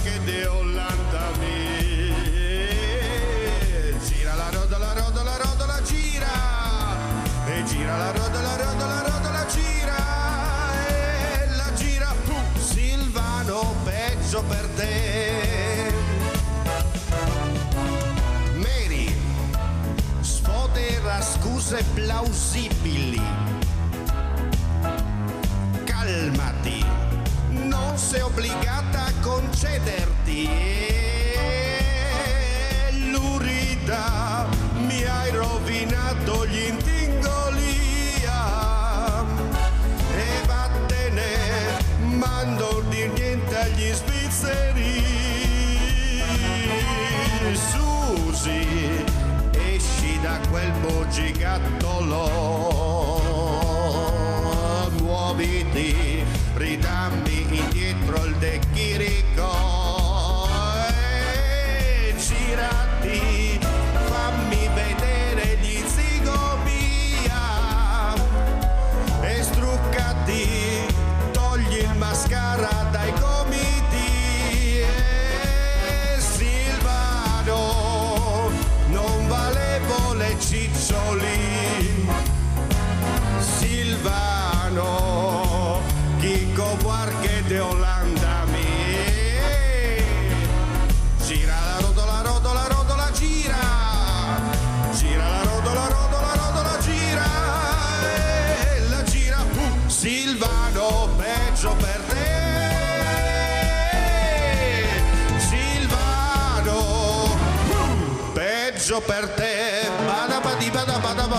che di Olanda mi gira la rotola, rotola, rotola, gira e gira la rotola, rotola, rotola, gira e la gira, Silvano, peggio per te. Mary, sfodera scuse plausibili, calmati, non sei obbligata a concederti. Lurida, mi hai rovinato gli intingolia e vattene, mando di niente agli svizzeri. Susi, esci da quel bugigattolo, muoviti, ridammi indietro il De Chirico e girati, fammi vedere gli zigomia e struccati, togli il mascara dai gomiti e Silvano, non valevo le ciccioli, Silvano, Chico Buarque de Olanda mi gira la rotola, rotola, rotola, gira la rotola, rotola, rotola, gira e la gira, Silvano, peggio per te. Silvano, peggio per te. Bada badi bada bada bada.